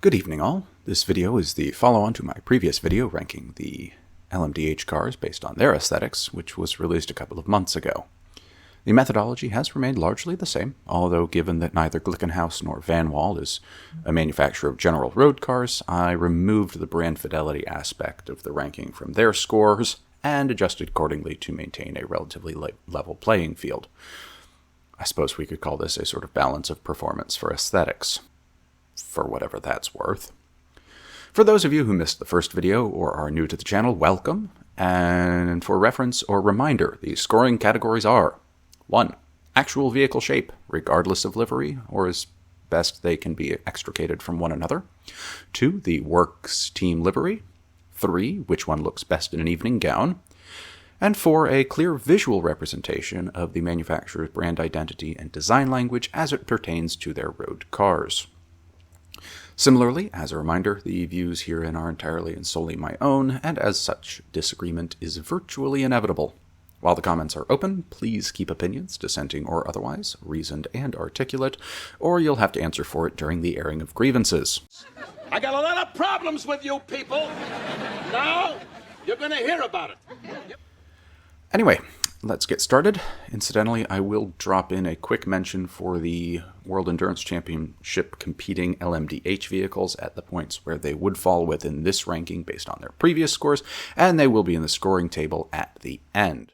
Good evening all. This video is the follow-on to my previous video ranking the LMDh cars based on their aesthetics, which was released a couple of months ago. The methodology has remained largely the same, although given that neither Glickenhaus nor Vanwall is a manufacturer of general road cars, I removed the brand fidelity aspect of the ranking from their scores and adjusted accordingly to maintain a relatively level playing field. I suppose we could call this a sort of balance of performance for aesthetics, for whatever that's worth. For those of you who missed the first video or are new to the channel, welcome, and for reference or reminder, the scoring categories are 1. Actual vehicle shape, regardless of livery, or as best they can be extricated from one another. 2. The works team livery. 3. Which one looks best in an evening gown. And 4. A clear visual representation of the manufacturer's brand identity and design language as it pertains to their road cars. Similarly, as a reminder, the views herein are entirely and solely my own, and as such, disagreement is virtually inevitable. While the comments are open, please keep opinions, dissenting or otherwise, reasoned and articulate, or you'll have to answer for it during the airing of grievances. I got a lot of problems with you people. Now, you're going to hear about it. Anyway, let's get started. Incidentally, I will drop in a quick mention for the World Endurance Championship competing LMDh vehicles at the points where they would fall within this ranking based on their previous scores, and they will be in the scoring table at the end.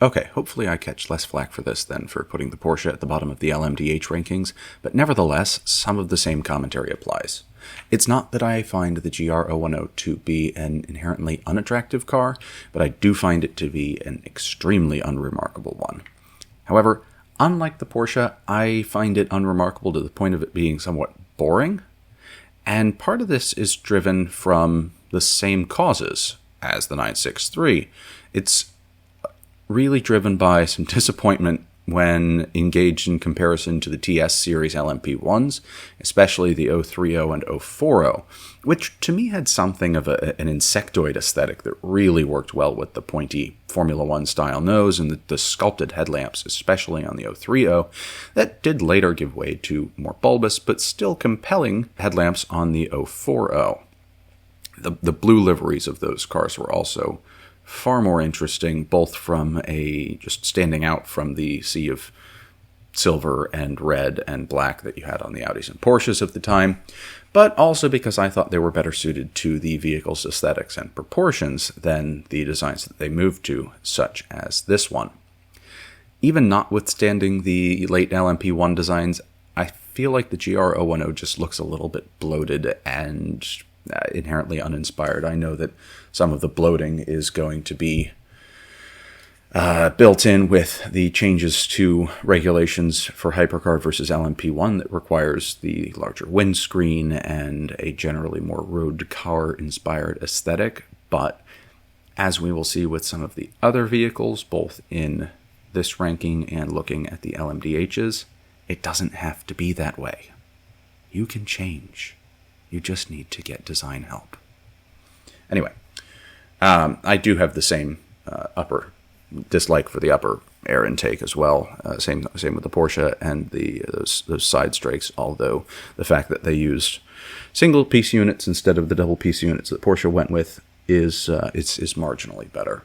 Okay, hopefully I catch less flack for this than for putting the Porsche at the bottom of the LMDh rankings, but nevertheless, some of the same commentary applies. It's not that I find the GR010 to be an inherently unattractive car, but I do find it to be an extremely unremarkable one. However, unlike the Porsche, I find it unremarkable to the point of it being somewhat boring, and part of this is driven from the same causes as the 963. It's really driven by some disappointment when engaged in comparison to the TS series LMP1s, especially the 030 and 040, which to me had something of an insectoid aesthetic that really worked well with the pointy Formula 1 style nose and the sculpted headlamps, especially on the 030, that did later give way to more bulbous but still compelling headlamps on the 040. The blue liveries of those cars were also far more interesting, both from just standing out from the sea of silver and red and black that you had on the Audis and Porsches of the time, but also because I thought they were better suited to the vehicle's aesthetics and proportions than the designs that they moved to, such as this one. Even notwithstanding the late LMP1 designs, I feel like the GR010 just looks a little bit bloated and inherently uninspired. I know that some of the bloating is going to be built in with the changes to regulations for Hypercar versus LMP1 that requires the larger windscreen and a generally more road car inspired aesthetic. But as we will see with some of the other vehicles, both in this ranking and looking at the LMDHs, it doesn't have to be that way. You can change. You just need to get design help. Anyway, I do have the same upper dislike for the upper air intake as well. Same with the Porsche and those side strakes. Although the fact that they used single piece units instead of the double piece units that Porsche went with is marginally better.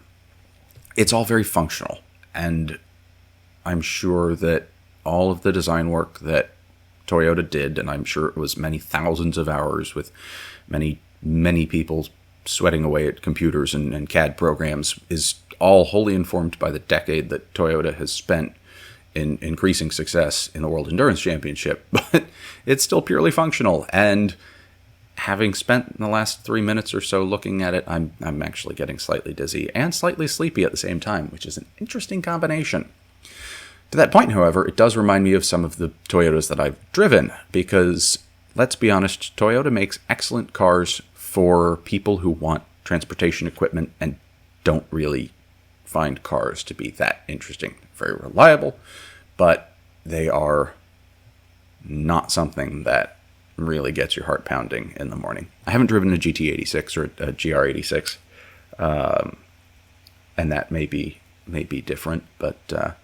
It's all very functional, and I'm sure that all of the design work that Toyota did, and I'm sure it was many thousands of hours with many people sweating away at computers and CAD programs, is all wholly informed by the decade that Toyota has spent in increasing success in the World Endurance Championship. But it's still purely functional, and having spent the last 3 minutes or so looking at it, I'm actually getting slightly dizzy and slightly sleepy at the same time, which is an interesting combination. To that point, however, it does remind me of some of the Toyotas that I've driven, because, let's be honest, Toyota makes excellent cars for people who want transportation equipment and don't really find cars to be that interesting. Very reliable, but they are not something that really gets your heart pounding in the morning. I haven't driven a GT86 or a GR86, and that may be different, but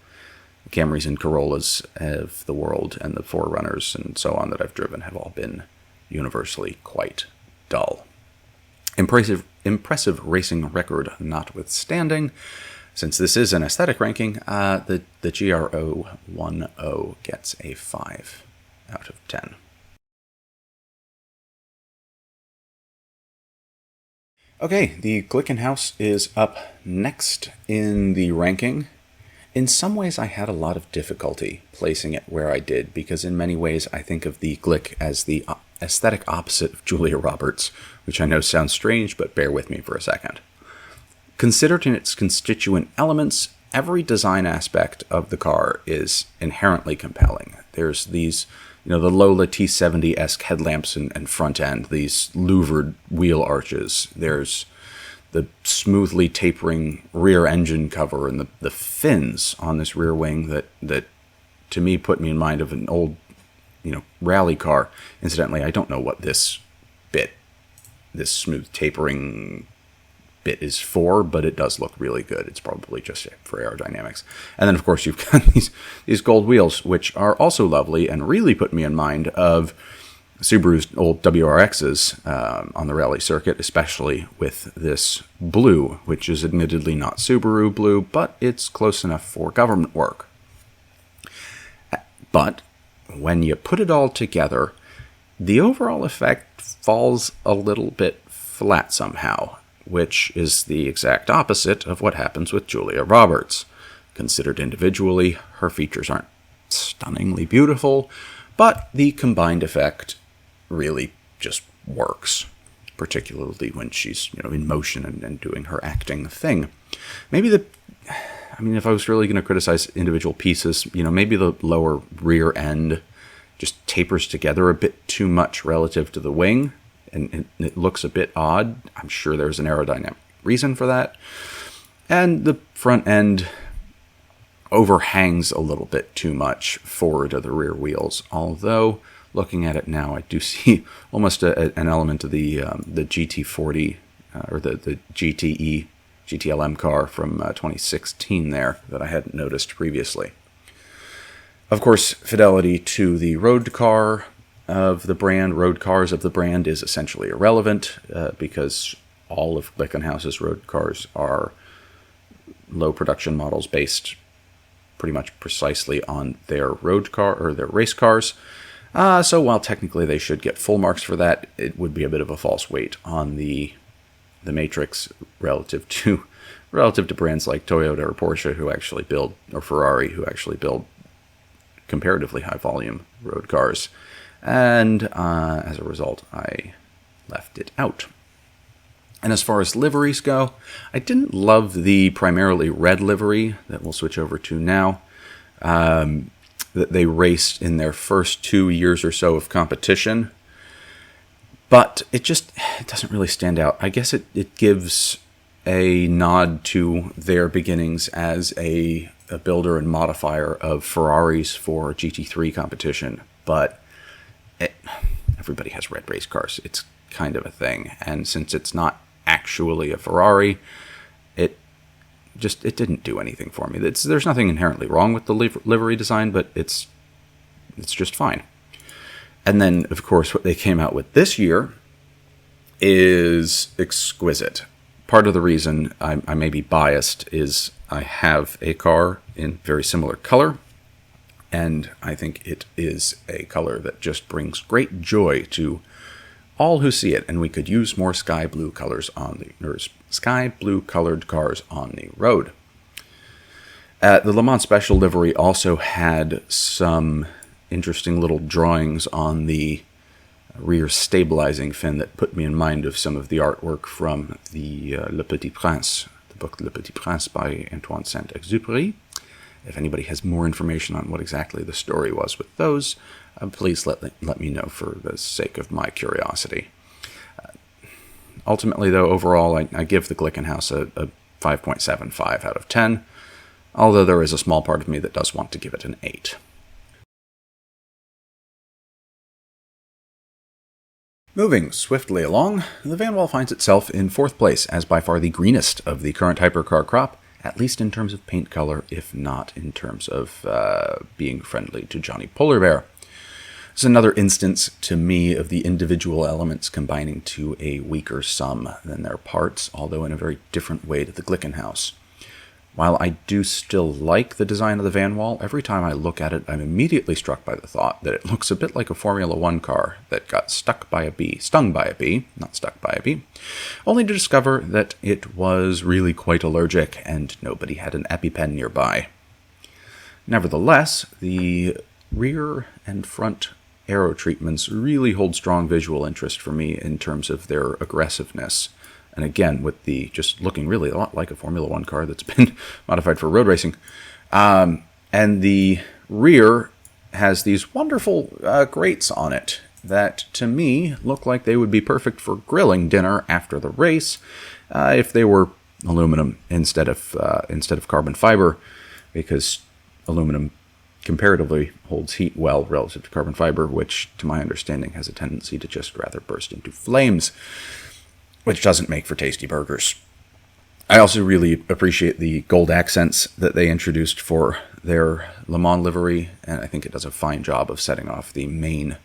Camrys and Corollas of the world and the 4Runners and so on that I've driven have all been universally quite dull. Impressive racing record notwithstanding, since this is an aesthetic ranking, the GR010 gets a 5 out of 10. Okay, the Glickenhaus is up next in the ranking. In some ways, I had a lot of difficulty placing it where I did, because in many ways I think of the Glick as the aesthetic opposite of Julia Roberts, which I know sounds strange, but bear with me for a second. Considered in its constituent elements, every design aspect of the car is inherently compelling. There's these, the Lola T70-esque headlamps and front end, these louvered wheel arches. There's the smoothly tapering rear engine cover and the fins on this rear wing that to me put me in mind of an old, rally car. Incidentally, I don't know what this smooth tapering bit is for, but it does look really good. It's probably just for aerodynamics. And then, of course, you've got these gold wheels, which are also lovely and really put me in mind of Subaru's old WRXs on the rally circuit, especially with this blue, which is admittedly not Subaru blue, but it's close enough for government work. But when you put it all together, the overall effect falls a little bit flat somehow, which is the exact opposite of what happens with Julia Roberts. Considered individually, her features aren't stunningly beautiful, but the combined effect really just works, particularly when she's in motion and doing her acting thing. Maybe if I was really going to criticize individual pieces, maybe the lower rear end just tapers together a bit too much relative to the wing, and it looks a bit odd. I'm sure there's an aerodynamic reason for that. And the front end overhangs a little bit too much forward of the rear wheels, although looking at it now, I do see almost an element of the GT40 or the GTLM car from 2016 there that I hadn't noticed previously. Of course, fidelity to the road cars of the brand is essentially irrelevant because all of Glickenhaus's road cars are low production models based pretty much precisely on their road car or their race cars. So while technically they should get full marks for that, it would be a bit of a false weight on the matrix relative to brands like Toyota or Porsche or Ferrari who actually build comparatively high volume road cars. And as a result, I left it out. And as far as liveries go, I didn't love the primarily red livery that we'll switch over to now. That they raced in their first 2 years or so of competition. But it doesn't really stand out. I guess it gives a nod to their beginnings as a builder and modifier of Ferraris for GT3 competition. But everybody has red race cars. It's kind of a thing. And since it's not actually a Ferrari, it didn't do anything for me. There's nothing inherently wrong with the livery design, but it's just fine. And then, of course, what they came out with this year is exquisite. Part of the reason I may be biased is I have a car in very similar color, and I think it is a color that just brings great joy to all who see it, and we could use more sky blue colored cars on the road. The Le Mans Special livery also had some interesting little drawings on the rear stabilizing fin that put me in mind of some of the artwork from the Le Petit Prince, the book Le Petit Prince by Antoine Saint-Exupéry. If anybody has more information on what exactly the story was with those, please let me know for the sake of my curiosity. Ultimately, though, overall, I give the Glickenhaus a 5.75 out of 10, although there is a small part of me that does want to give it an 8. Moving swiftly along, the Vanwall finds itself in 4th place as by far the greenest of the current hypercar crop at least in terms of paint color, if not in terms of being friendly to Johnny Polar Bear. It's another instance to me of the individual elements combining to a weaker sum than their parts, although in a very different way to the Glickenhaus. While I do still like the design of the Vanwall, every time I look at it, I'm immediately struck by the thought that it looks a bit like a Formula One car that got stung by a bee, only to discover that it was really quite allergic and nobody had an EpiPen nearby. Nevertheless, the rear and front aero treatments really hold strong visual interest for me in terms of their aggressiveness. And again, with the just looking really a lot like a Formula One car that's been modified for road racing. And the rear has these wonderful grates on it that, to me, look like they would be perfect for grilling dinner after the race if they were aluminum instead of carbon fiber, because aluminum comparatively holds heat well relative to carbon fiber, which, to my understanding, has a tendency to just rather burst into flames, which doesn't make for tasty burgers. I also really appreciate the gold accents that they introduced for their Le Mans livery, and I think it does a fine job of setting off the main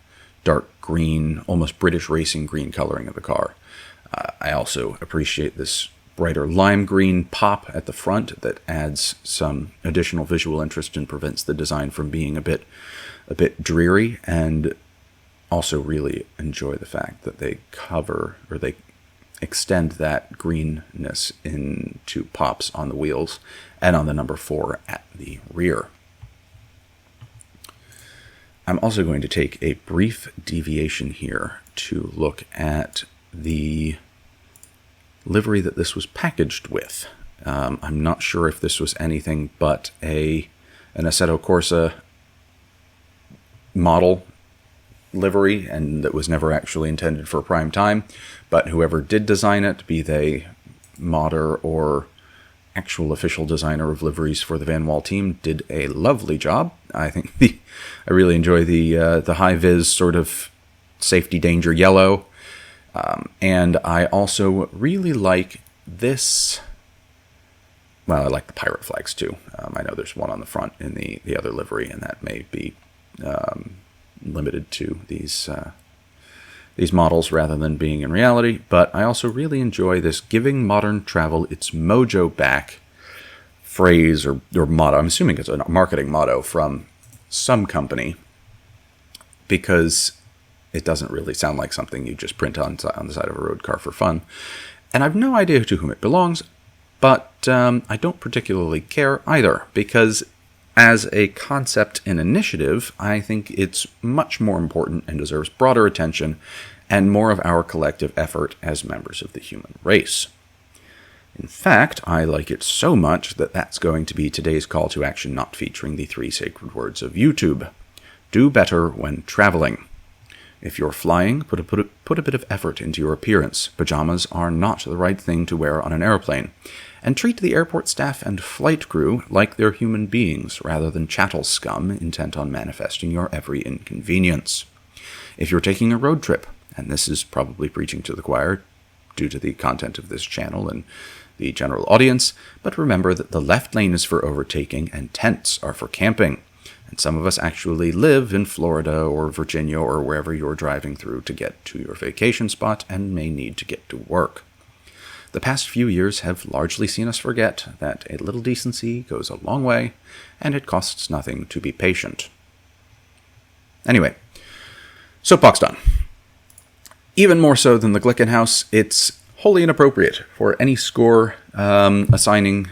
dark green, almost British racing green coloring of the car. I also appreciate this brighter lime green pop at the front that adds some additional visual interest and prevents the design from being a bit dreary, and also really enjoy the fact that they extend that greenness into pops on the wheels and on the number 4 at the rear. I'm also going to take a brief deviation here to look at the livery that this was packaged with. I'm not sure if this was anything but an Assetto Corsa model livery, and that was never actually intended for prime time, but whoever did design it, be they modder or actual official designer of liveries for the Vanwall team, did a lovely job. I think I really enjoy the high-vis sort of safety danger yellow, and I also really like this. Well, I like the pirate flags too. I know there's one on the front in the other livery, and that may be limited to these models rather than being in reality, but I also really enjoy this "giving modern travel its mojo back" phrase or motto. I'm assuming it's a marketing motto from some company, because it doesn't really sound like something you just print on the side of a road car for fun. And I've no idea to whom it belongs, but I don't particularly care either, because as a concept and initiative, I think it's much more important and deserves broader attention and more of our collective effort as members of the human race. In fact, I like it so much that that's going to be today's call to action, not featuring the 3 sacred words of YouTube. Do better when traveling. If you're flying, put a bit of effort into your appearance. Pajamas are not the right thing to wear on an airplane. And treat the airport staff and flight crew like they're human beings rather than chattel scum intent on manifesting your every inconvenience. If you're taking a road trip, and this is probably preaching to the choir due to the content of this channel and the general audience, but remember that the left lane is for overtaking and tents are for camping. And some of us actually live in Florida or Virginia or wherever you're driving through to get to your vacation spot and may need to get to work. The past few years have largely seen us forget that a little decency goes a long way, and it costs nothing to be patient. Anyway, soapbox done. Even more so than the Glickenhaus, it's wholly inappropriate for any score, assigning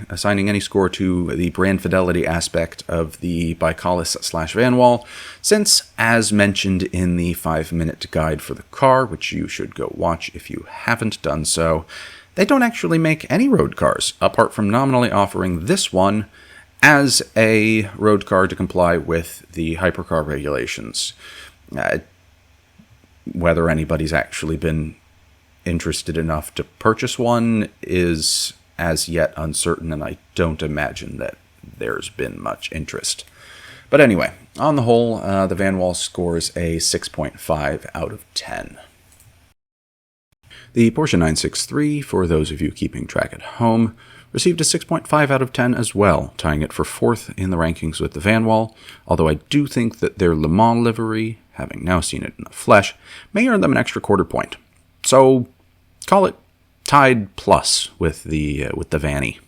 any score to the brand fidelity aspect of the Bicalis/Vanwall, since, as mentioned in the 5-minute guide for the car, which you should go watch if you haven't done so, they don't actually make any road cars, apart from nominally offering this one as a road car to comply with the hypercar regulations. Whether anybody's actually been interested enough to purchase one is as yet uncertain, and I don't imagine that there's been much interest. But anyway, on the whole, the Vanwall scores a 6.5 out of 10. The Porsche 963, for those of you keeping track at home, received a 6.5 out of 10 as well, tying it for 4th in the rankings with the Vanwall, although I do think that their Le Mans livery, having now seen it in the flesh, may earn them an extra quarter point. So, call it tied plus with the Vanny.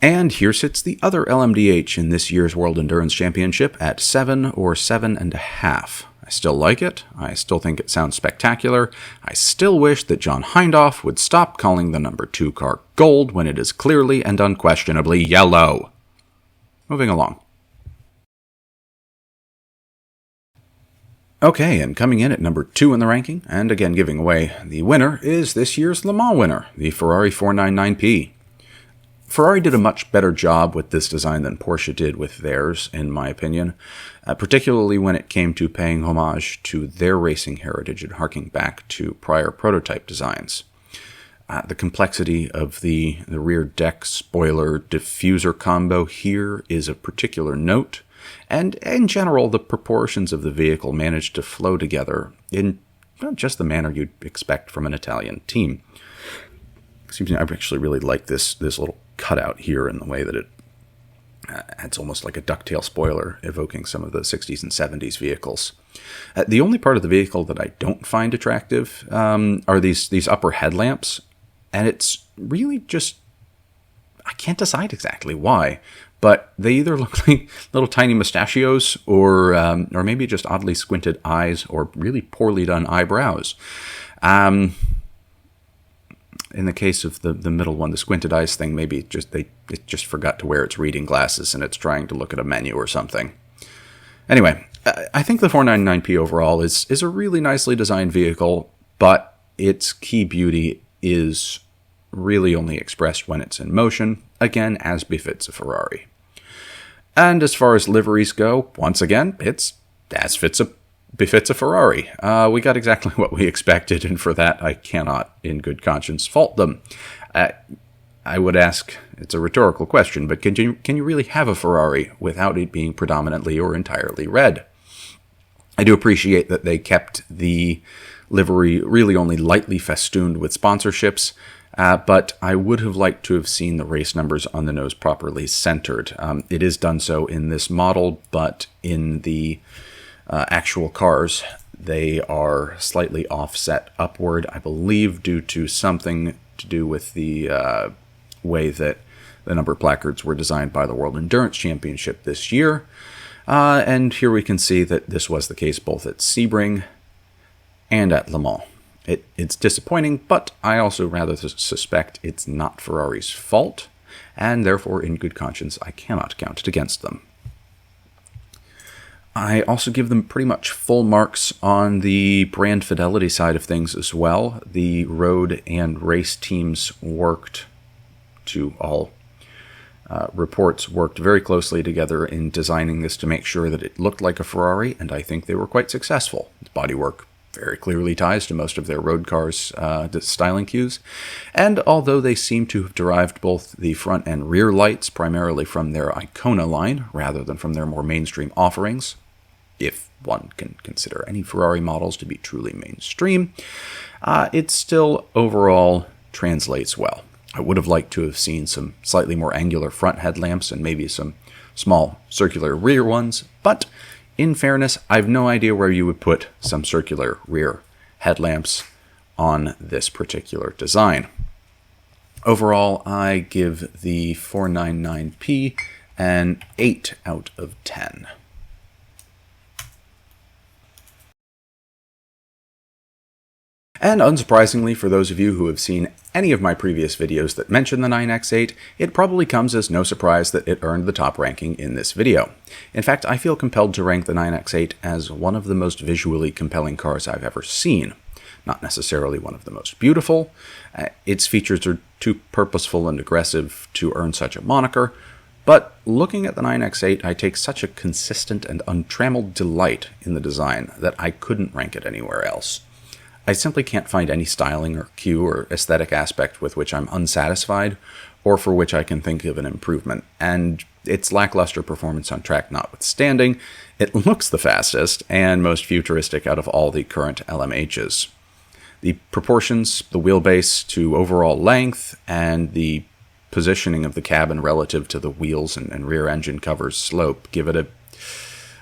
And here sits the other LMDh in this year's World Endurance Championship at 7 or 7.5. I still like it. I still think it sounds spectacular. I still wish that John Hindhaugh would stop calling the number 2 car gold when it is clearly and unquestionably yellow. Moving along. Okay, and coming in at number 2 in the ranking, and again giving away the winner, is this year's Le Mans winner, the Ferrari 499P. Ferrari did a much better job with this design than Porsche did with theirs, in my opinion, particularly when it came to paying homage to their racing heritage and harking back to prior prototype designs. The complexity of the rear deck spoiler diffuser combo here is of particular note, and in general, the proportions of the vehicle managed to flow together in not just the manner you'd expect from an Italian team. Excuse me, I actually really like this little cutout here in the way that it it's almost like a ducktail spoiler, evoking some of the 60s and 70s vehicles. The only part of the vehicle that I don't find attractive are these upper headlamps, and it's really just, I can't decide exactly why, but they either look like little tiny mustachios or maybe just oddly squinted eyes or really poorly done eyebrows. In the case of the middle one, the squinted eyes thing, maybe it just forgot to wear its reading glasses and it's trying to look at a menu or something. Anyway, I think the 499P overall is a really nicely designed vehicle, but its key beauty is really only expressed when it's in motion, again, as befits a Ferrari. And as far as liveries go, once again, it's as befits a Ferrari. We got exactly what we expected, and for that I cannot, in good conscience, fault them. I would ask, it's a rhetorical question, but can you really have a Ferrari without it being predominantly or entirely red? I do appreciate that they kept the livery really only lightly festooned with sponsorships, but I would have liked to have seen the race numbers on the nose properly centered. It is done so in this model, but in the actual cars, they are slightly offset upward, I believe due to something to do with the way that the number placards were designed by the World Endurance Championship this year. And here we can see that this was the case both at Sebring and at Le Mans. It's disappointing, but I also rather suspect it's not Ferrari's fault, and therefore, in good conscience, I cannot count it against them. I also give them pretty much full marks on the brand fidelity side of things as well. The road and race teams worked, to all reports, worked very closely together in designing this to make sure that it looked like a Ferrari, and I think they were quite successful. The bodywork very clearly ties to most of their road cars' styling cues, and although they seem to have derived both the front and rear lights primarily from their Icona line rather than from their more mainstream offerings, if one can consider any Ferrari models to be truly mainstream, it still overall translates well. I would have liked to have seen some slightly more angular front headlamps and maybe some small circular rear ones, but in fairness, I've no idea where you would put some circular rear headlamps on this particular design. Overall, I give the 499P an 8 out of 10. And unsurprisingly, for those of you who have seen any of my previous videos that mention the 9X8, it probably comes as no surprise that it earned the top ranking in this video. In fact, I feel compelled to rank the 9X8 as one of the most visually compelling cars I've ever seen. Not necessarily one of the most beautiful. Its features are too purposeful and aggressive to earn such a moniker, but looking at the 9X8, I take such a consistent and untrammeled delight in the design that I couldn't rank it anywhere else. I simply can't find any styling or cue or aesthetic aspect with which I'm unsatisfied, or for which I can think of an improvement, and its lackluster performance on track notwithstanding, it looks the fastest and most futuristic out of all the current LMHs. The proportions, the wheelbase to overall length, and the positioning of the cabin relative to the wheels and rear engine covers slope give it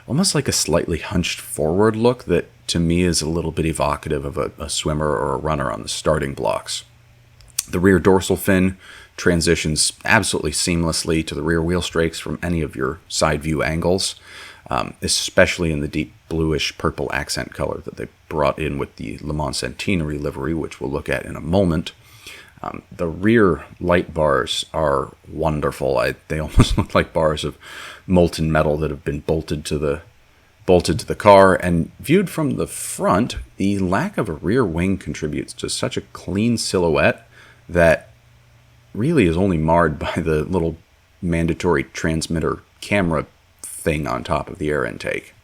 almost like a slightly hunched forward look that to me is a little bit evocative of a swimmer or a runner on the starting blocks. The rear dorsal fin transitions absolutely seamlessly to the rear wheel strakes from any of your side view angles, especially in the deep bluish purple accent color that they brought in with the Le Mans Centenary livery, which we'll look at in a moment. The rear light bars are wonderful. They almost look like bars of molten metal that have been bolted to the car, and viewed from the front, the lack of a rear wing contributes to such a clean silhouette that really is only marred by the little mandatory transmitter camera thing on top of the air intake.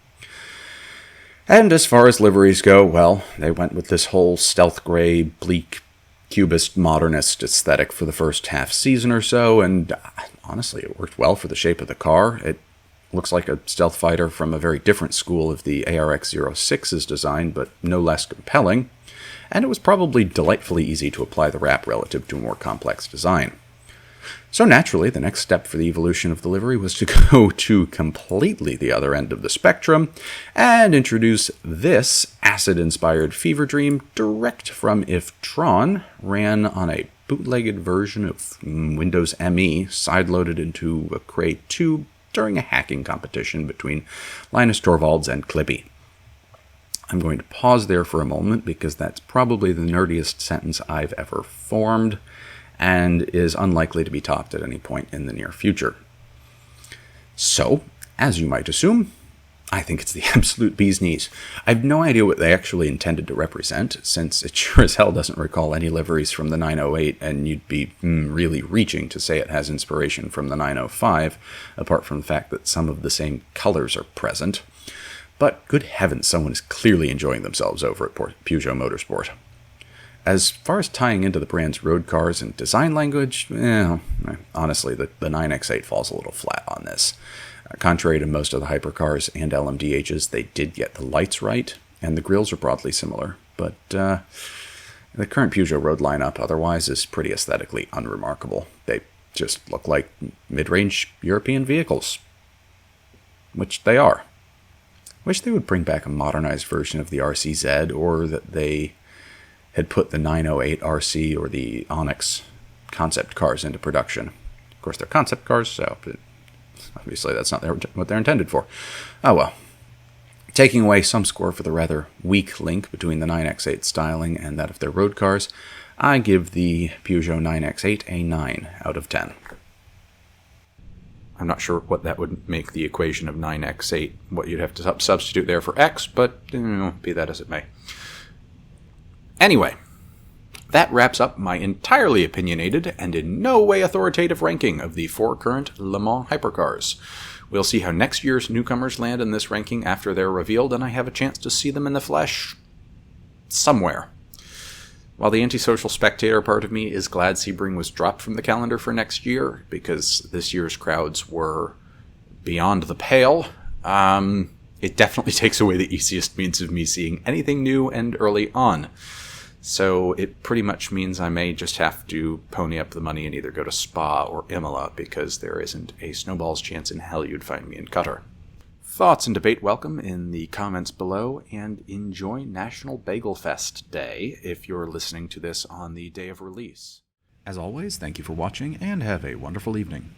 And as far as liveries go, well, they went with this whole stealth gray, bleak, cubist modernist aesthetic for the first half season or so, and honestly, it worked well for the shape of the car. It looks like a stealth fighter from a very different school of the ARX-06's design, but no less compelling, and it was probably delightfully easy to apply the wrap relative to a more complex design. So naturally, the next step for the evolution of the livery was to go to completely the other end of the spectrum and introduce this acid-inspired fever dream direct from if Tron ran on a bootlegged version of Windows ME side-loaded into a Cray 2 during a hacking competition between Linus Torvalds and Clippy. I'm going to pause there for a moment because that's probably the nerdiest sentence I've ever formed and is unlikely to be topped at any point in the near future. So, as you might assume, I think it's the absolute bee's knees. I have no idea what they actually intended to represent, since it sure as hell doesn't recall any liveries from the 908, and you'd be really reaching to say it has inspiration from the 905, apart from the fact that some of the same colors are present. But good heavens, someone is clearly enjoying themselves over at Peugeot Motorsport. As far as tying into the brand's road cars and design language, honestly, the 9X8 falls a little flat on this. Contrary to most of the Hypercars and LMDhs, they did get the lights right, and the grills are broadly similar. But the current Peugeot road lineup otherwise is pretty aesthetically unremarkable. They just look like mid-range European vehicles, which they are. Wish they would bring back a modernized version of the RCZ, or that they had put the 908 RC or the Onyx concept cars into production. Of course, they're concept cars, so obviously that's not what they're intended for. Oh well. Taking away some score for the rather weak link between the 9X8 styling and that of their road cars, I give the Peugeot 9X8 a 9 out of 10. I'm not sure what that would make the equation of 9x8, what you'd have to substitute there for x, but be that as it may. Anyway, that wraps up my entirely opinionated and in no way authoritative ranking of the 4 current Le Mans Hypercars. We'll see how next year's newcomers land in this ranking after they're revealed and I have a chance to see them in the flesh somewhere. While the antisocial spectator part of me is glad Sebring was dropped from the calendar for next year, because this year's crowds were beyond the pale, it definitely takes away the easiest means of me seeing anything new and early on. So it pretty much means I may just have to pony up the money and either go to Spa or Imola, because there isn't a snowball's chance in hell you'd find me in Qatar. Thoughts and debate welcome in the comments below, and enjoy National Bagel Fest Day if you're listening to this on the day of release. As always, thank you for watching and have a wonderful evening.